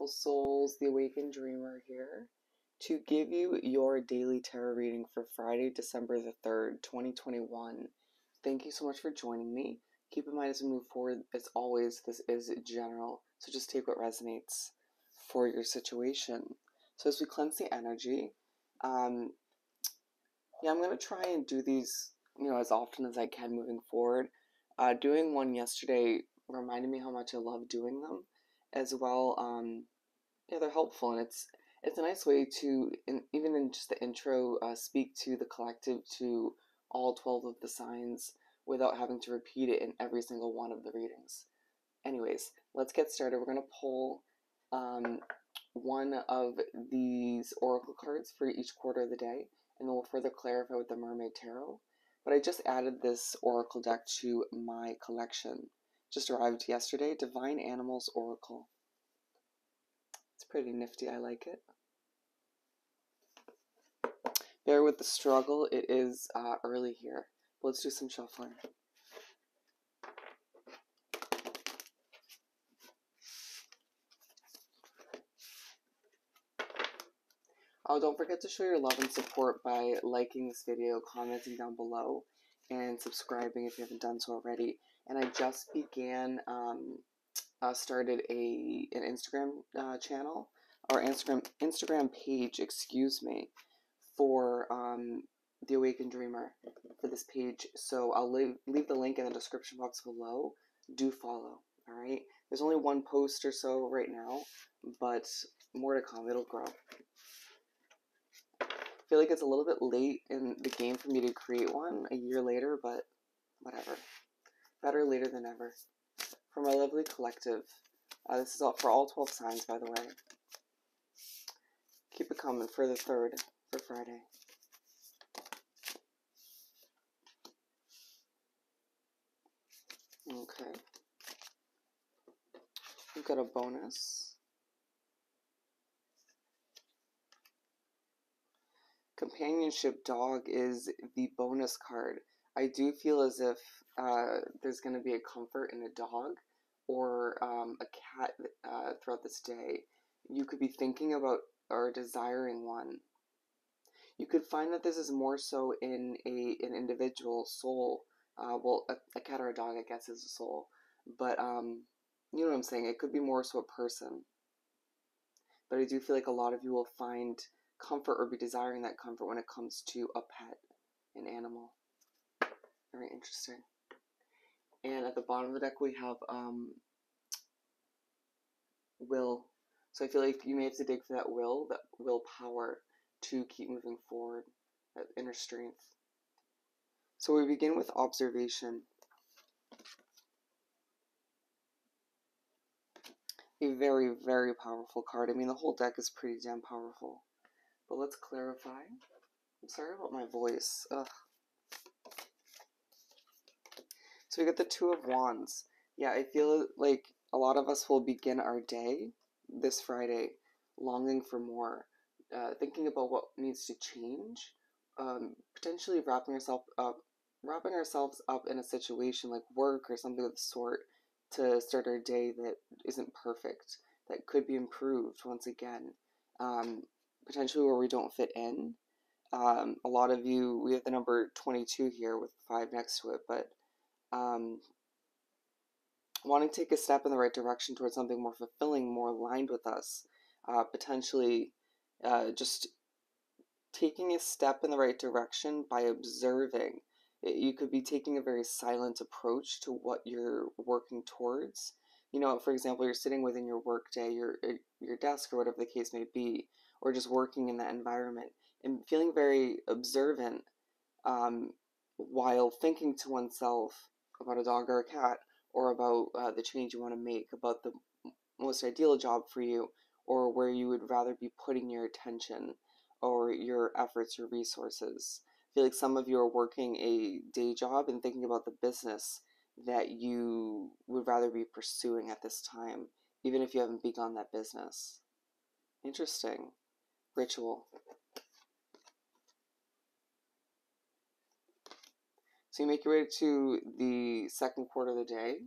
beautiful souls, the Awakened Dreamer here to give you your daily tarot reading for Friday, December the 3rd, 2021. Thank you so much for joining me. Keep in mind as we move forward, as always, this is general, so just take what resonates for your situation. So as we cleanse the energy, I'm going to try and do these, as often as I can moving forward. Doing one yesterday reminded me how much I love doing them as well. They're helpful, and it's a nice way to, even in just the intro, speak to the collective, to all 12 of the signs without having to repeat it in every single one of the readings. Anyways, let's get started. We're going to pull one of these oracle cards for each quarter of the day, and then we'll further clarify with the Mermaid Tarot. But I just added this oracle deck to my collection. Just arrived yesterday, Divine Animals Oracle. It's pretty nifty, I like it. Bear with the struggle, it is early here. Let's do some shuffling. Oh, don't forget to show your love and support by liking this video, commenting down below, and subscribing if you haven't done so already. And I just began, started an Instagram channel, or Instagram page, excuse me, for the Awakened Dreamer, for this page. So I'll leave the link in the description box below. Do follow, alright? There's only one post or so right now, but more to come. It'll grow. I feel like it's a little bit late in the game for me to create one a year later, but whatever. Better later than never. For my lovely collective. This is all for all 12 signs, by the way. Keep it coming for the 3rd, for Friday. Okay. We've got a bonus. Companionship Dog is the bonus card. I do feel as if there's going to be a comfort in a dog or a cat throughout this day. You could be thinking about or desiring one. You could find that this is more so in an individual soul. Well, a cat or a dog, I guess, is a soul. But, you know what I'm saying? It could be more so a person. But I do feel like a lot of you will find comfort or be desiring that comfort when it comes to a pet, an animal. Very interesting. And at the bottom of the deck we have will. So I feel like you may have to dig for that willpower to keep moving forward, that inner strength. So we begin with observation. A very, very powerful card. I mean, the whole deck is pretty damn powerful. But let's clarify. I'm sorry about my voice. Ugh. So we got the Two of Wands. Yeah, I feel like a lot of us will begin our day this Friday longing for more, thinking about what needs to change, potentially wrapping ourselves up in a situation like work or something of the sort to start our day that isn't perfect, that could be improved once again, potentially where we don't fit in. A lot of you, we have the number 22 here with 5 next to it, but wanting to take a step in the right direction towards something more fulfilling, more aligned with us, potentially just taking a step in the right direction by observing. You could be taking a very silent approach to what you're working towards. You know, for example, you're sitting within your work day, your desk, or whatever the case may be, or just working in that environment and feeling very observant while thinking to oneself about a dog or a cat, or about the change you want to make, about the most ideal job for you, or where you would rather be putting your attention or your efforts, your resources. I feel like some of you are working a day job and thinking about the business that you would rather be pursuing at this time, even if you haven't begun that business. Interesting. Ritual. So you make your way to the second quarter of the day,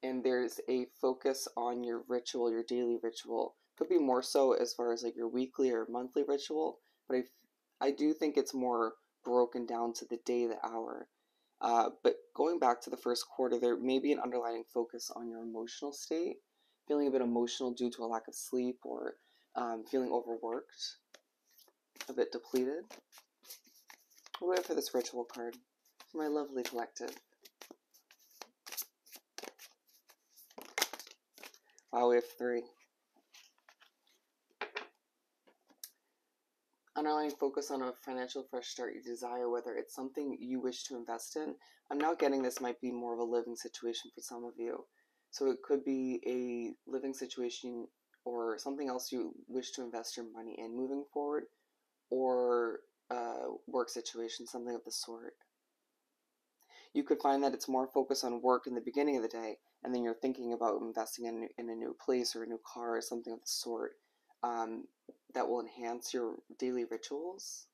and there's a focus on your ritual, your daily ritual, Could be more so as far as like your weekly or monthly ritual, but I do think it's more broken down to the day, the hour. But going back to the first quarter, there may be an underlying focus on your emotional state, feeling a bit emotional due to a lack of sleep or feeling overworked, a bit depleted. What do we have for this ritual card? For my lovely collective. Wow, we have 3. Underlying focus on a financial fresh start you desire, whether it's something you wish to invest in. I'm now getting this might be more of a living situation for some of you. So it could be a living situation or something else you wish to invest your money in moving forward, or a work situation, something of the sort. You could find that it's more focused on work in the beginning of the day, and then you're thinking about investing in a new place or a new car or something of the sort. That will enhance your daily rituals.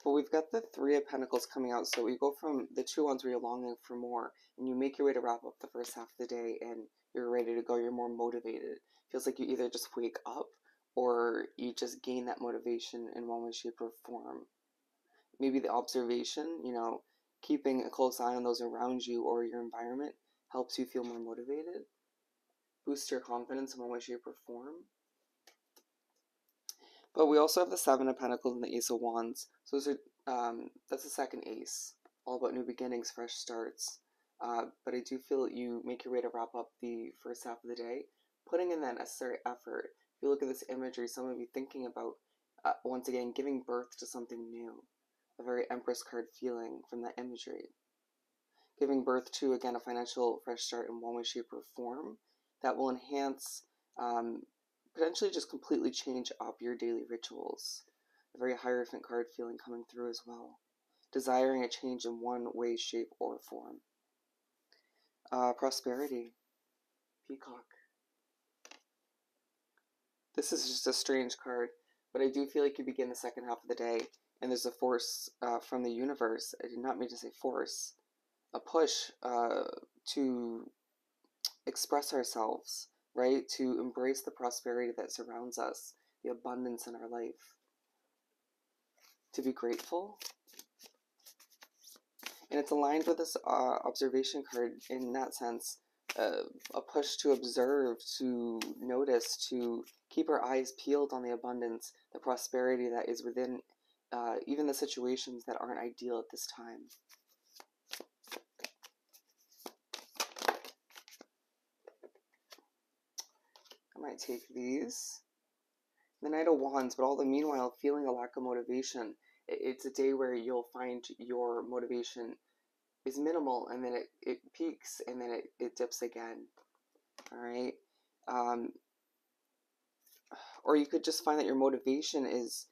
But we've got the 3 of Pentacles coming out, so we go from the 2 ones where you're longing for more, and you make your way to wrap up the first half of the day, and you're ready to go, you're more motivated. Feels like you either just wake up, or you just gain that motivation in one way, shape, or form. Maybe the observation, keeping a close eye on those around you or your environment helps you feel more motivated, boosts your confidence in one way, shape, or form. But we also have the 7 of Pentacles and the Ace of Wands. So those are, that's the second ace, all about new beginnings, fresh starts. But I do feel that you make your way to wrap up the first half of the day, putting in that necessary effort. If you look at this imagery, some of you thinking about, once again, giving birth to something new. A very Empress card feeling from that imagery. Giving birth to, again, a financial fresh start in one way, shape, or form that will enhance, potentially just completely change up your daily rituals. A very Hierophant card feeling coming through as well. Desiring a change in one way, shape, or form. Prosperity. Peacock. This is just a strange card, but I do feel like you begin the second half of the day, and there's a force from the universe. I did not mean to say force. A push to express ourselves, right? To embrace the prosperity that surrounds us, the abundance in our life. To be grateful. And it's aligned with this observation card in that sense. A push to observe, to notice, to keep our eyes peeled on the abundance, the prosperity that is within even the situations that aren't ideal at this time. I might take these. The Knight of Wands, but all the meanwhile feeling a lack of motivation. It's a day where you'll find your motivation is minimal, and then it peaks, and then it dips again. All right. Or you could just find that your motivation is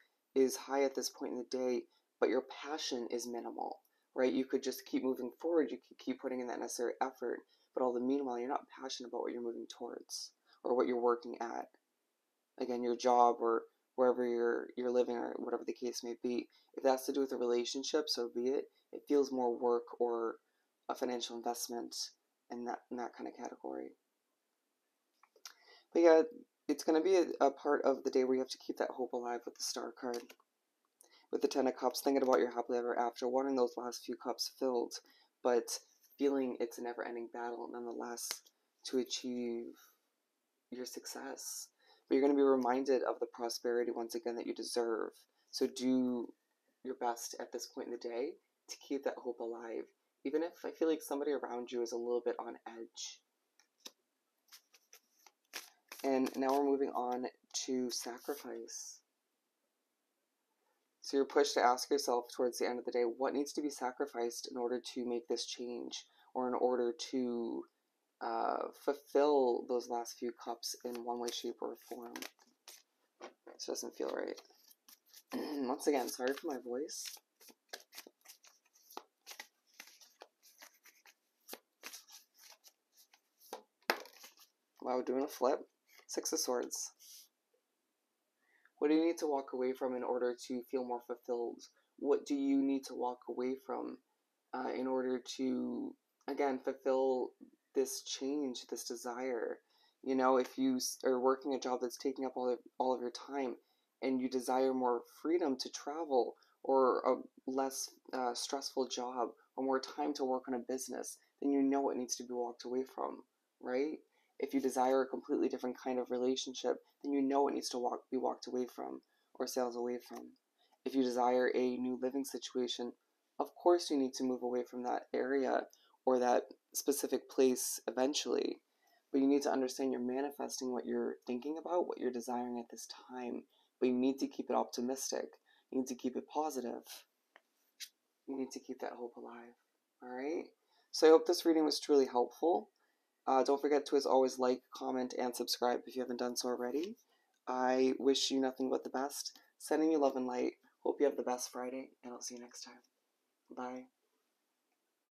high at this point in the day, but your passion is minimal, right? You could just keep moving forward, you could keep putting in that necessary effort, but all the meanwhile, you're not passionate about what you're moving towards or what you're working at. Again, your job or wherever you're living or whatever the case may be. If that's to do with a relationship, so be it. It feels more work or a financial investment in that kind of category. But yeah, it's going to be a part of the day where you have to keep that hope alive with the Star card. With the 10 of Cups, thinking about your happily ever after, wanting those last few cups filled, but feeling it's a never-ending battle nonetheless to achieve your success. But you're going to be reminded of the prosperity once again that you deserve. So do your best at this point in the day to keep that hope alive, even if I feel like somebody around you is a little bit on edge. And now we're moving on to sacrifice. So you're pushed to ask yourself towards the end of the day, what needs to be sacrificed in order to make this change, or in order to fulfill those last few cups in one way, shape, or form. This doesn't feel right. Once again, sorry for my voice. Wow, doing a flip. 6 of Swords. What do you need to walk away from in order to feel more fulfilled? What do you need to walk away from in order to, again, fulfill this change, this desire? You know, if you are working a job that's taking up all of your time and you desire more freedom to travel or a less stressful job or more time to work on a business, then you know it needs to be walked away from, right? If you desire a completely different kind of relationship, then you know it needs to be walked away from or sales away from. If you desire a new living situation, of course you need to move away from that area or that specific place eventually. But you need to understand you're manifesting what you're thinking about, what you're desiring at this time. But you need to keep it optimistic. You need to keep it positive. You need to keep that hope alive. All right? So I hope this reading was truly helpful. Don't forget to, as always, like, comment, and subscribe if you haven't done so already. I wish you nothing but the best. Sending you love and light. Hope you have the best Friday, and I'll see you next time. Bye.